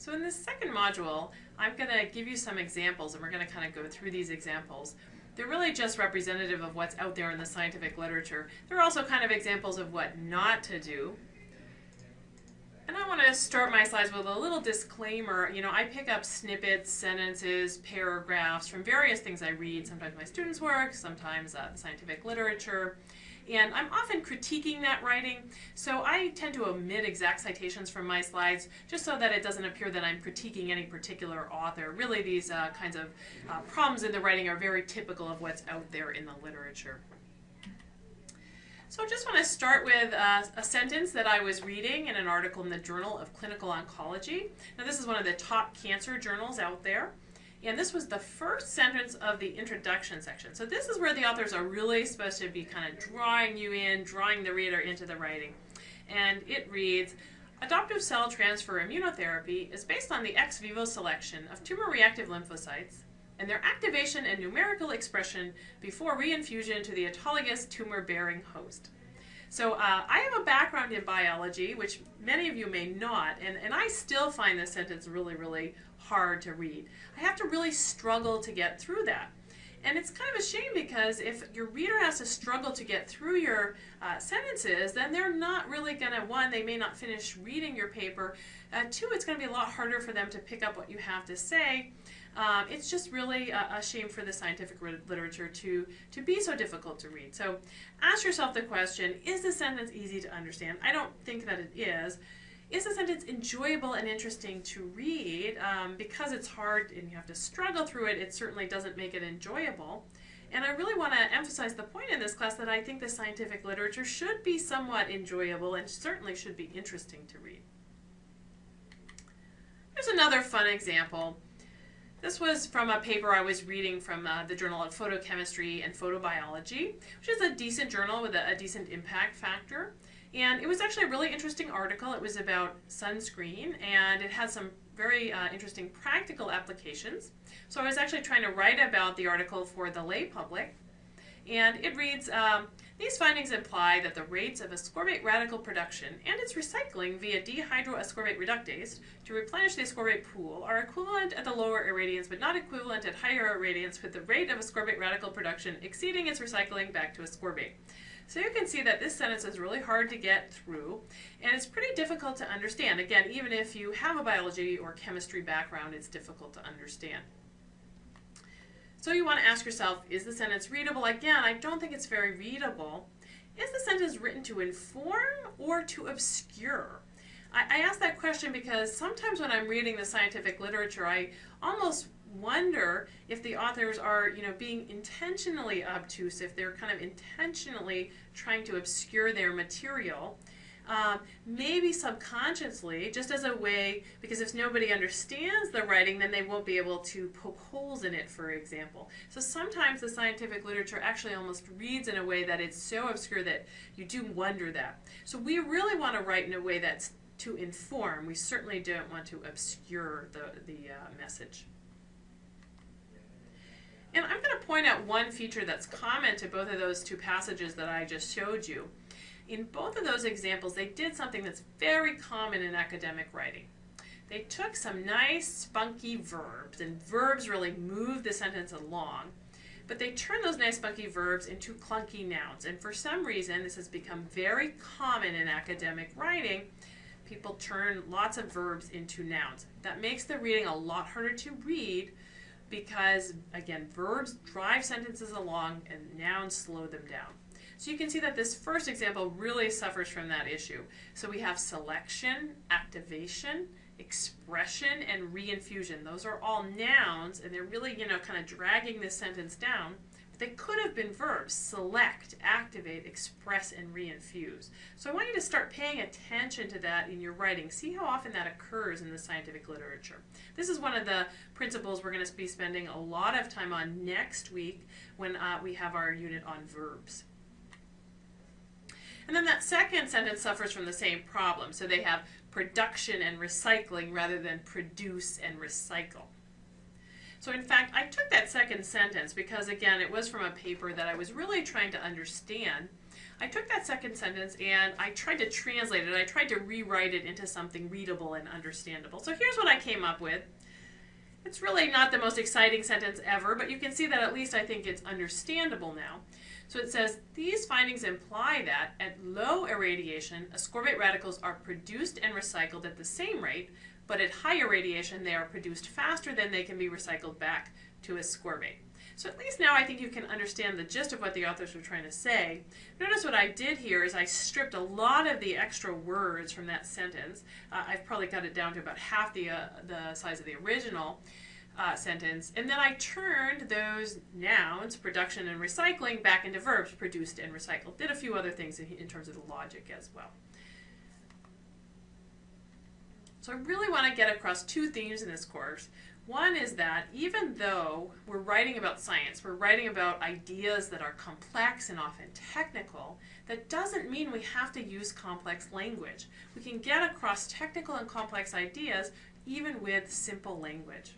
So in this second module, I'm going to give you some examples, and we're going to kind of go through these examples. They're really just representative of what's out there in the scientific literature. They're also kind of examples of what not to do. And I want to start my slides with a little disclaimer. You know, I pick up snippets, sentences, paragraphs from various things I read, sometimes my students' work, sometimes the scientific literature. And I'm often critiquing that writing, so I tend to omit exact citations from my slides just so that it doesn't appear that I'm critiquing any particular author. Really, these kinds of problems in the writing are very typical of what's out there in the literature. So I just want to start with a sentence that I was reading in an article in the Journal of Clinical Oncology. Now, this is one of the top cancer journals out there. And this was the first sentence of the introduction section. So this is where the authors are really supposed to be kind of drawing you in, drawing the reader into the writing. And it reads, adoptive cell transfer immunotherapy is based on the ex vivo selection of tumor-reactive lymphocytes and their activation and numerical expression before reinfusion to the autologous tumor-bearing host. So I have a background in biology, which many of you may not, and I still find this sentence really, really hard to read. I have to really struggle to get through that. And it's kind of a shame because if your reader has to struggle to get through your sentences, then they're not really going to, one, they may not finish reading your paper. Two, it's going to be a lot harder for them to pick up what you have to say. It's just really a shame for the scientific literature to be so difficult to read. So ask yourself the question, is the sentence easy to understand? I don't think that it is. Is the sentence enjoyable and interesting to read? Because it's hard and you have to struggle through it, it certainly doesn't make it enjoyable. And I really want to emphasize the point in this class that I think the scientific literature should be somewhat enjoyable and certainly should be interesting to read. Here's another fun example. This was from a paper I was reading from the Journal of Photochemistry and Photobiology, which is a decent journal with a decent impact factor. And it was actually a really interesting article. It was about sunscreen, and it had some very interesting practical applications. So I was actually trying to write about the article for the lay public. And it reads, these findings imply that the rates of ascorbate radical production and its recycling via dehydroascorbate reductase to replenish the ascorbate pool are equivalent at the lower irradiance but not equivalent at higher irradiance, with the rate of ascorbate radical production exceeding its recycling back to ascorbate. So you can see that this sentence is really hard to get through, and it's pretty difficult to understand. Again, even if you have a biology or chemistry background, it's difficult to understand. So you want to ask yourself, is the sentence readable? Again, I don't think it's very readable. Is the sentence written to inform or to obscure? I ask that question because sometimes when I'm reading the scientific literature, I almost wonder if the authors are, being intentionally obtuse, if they're kind of intentionally trying to obscure their material. Maybe subconsciously, just as a way, because if nobody understands the writing, then they won't be able to poke holes in it, for example. So sometimes the scientific literature actually almost reads in a way that it's so obscure that you do wonder that. So we really want to write in a way that's to inform. We certainly don't want to obscure the message. And I'm going to point out one feature that's common to both of those two passages that I just showed you. In both of those examples, they did something that's very common in academic writing. They took some nice, spunky verbs, and verbs really move the sentence along, but they turned those nice, spunky verbs into clunky nouns. And for some reason, this has become very common in academic writing. People turn lots of verbs into nouns. That makes the reading a lot harder to read because, again, verbs drive sentences along and nouns slow them down. So you can see that this first example really suffers from that issue. So we have selection, activation, expression, and reinfusion. Those are all nouns, and they're really, kind of dragging this sentence down. But they could have been verbs: select, activate, express, and reinfuse. So I want you to start paying attention to that in your writing. See how often that occurs in the scientific literature. This is one of the principles we're going to be spending a lot of time on next week when we have our unit on verbs. And then that second sentence suffers from the same problem. So they have production and recycling rather than produce and recycle. So in fact, I took that second sentence because, again, it was from a paper that I was really trying to understand. I took that second sentence and I tried to translate it. I tried to rewrite it into something readable and understandable. So here's what I came up with. It's really not the most exciting sentence ever, but you can see that at least I think it's understandable now. So it says, these findings imply that at low irradiation, ascorbate radicals are produced and recycled at the same rate, but at high irradiation, they are produced faster than they can be recycled back to ascorbate. So at least now I think you can understand the gist of what the authors were trying to say. Notice what I did here is I stripped a lot of the extra words from that sentence. I've probably cut it down to about half the size of the original sentence, and then I turned those nouns, production and recycling, back into verbs, produced and recycled. Did a few other things in terms of the logic as well. So I really want to get across two themes in this course. One is that even though we're writing about science, we're writing about ideas that are complex and often technical, that doesn't mean we have to use complex language. We can get across technical and complex ideas even with simple language.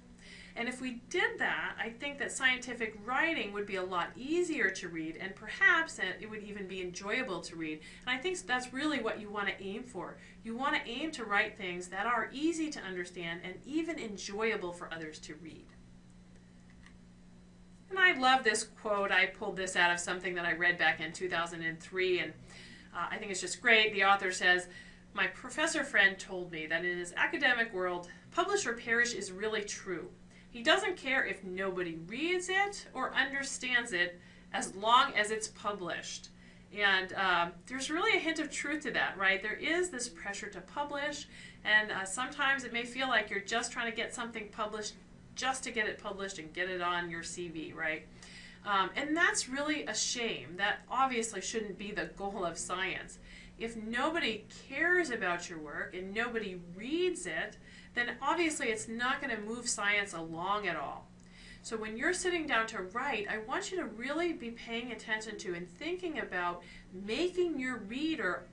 And if we did that, I think that scientific writing would be a lot easier to read, and perhaps it would even be enjoyable to read. And I think that's really what you want to aim for. You want to aim to write things that are easy to understand and even enjoyable for others to read. And I love this quote. I pulled this out of something that I read back in 2003, and I think it's just great. The author says, "My professor friend told me that in his academic world, publish or perish is really true. He doesn't care if nobody reads it or understands it as long as it's published." And there's really a hint of truth to that, right? There is this pressure to publish, and sometimes it may feel like you're just trying to get something published just to get it published and get it on your CV, right? And that's really a shame. That obviously shouldn't be the goal of science. If nobody cares about your work and nobody reads it, then obviously it's not going to move science along at all. So when you're sitting down to write, I want you to really be paying attention to and thinking about making your reader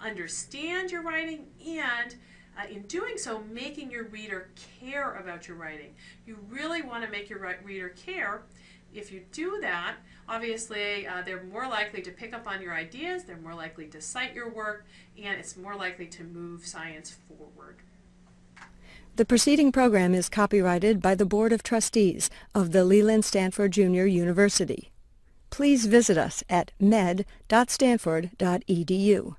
understand your writing, and in doing so, making your reader care about your writing. You really want to make your reader care. If you do that, obviously they're more likely to pick up on your ideas, they're more likely to cite your work, and it's more likely to move science forward. The preceding program is copyrighted by the Board of Trustees of the Leland Stanford Junior University. Please visit us at med.stanford.edu.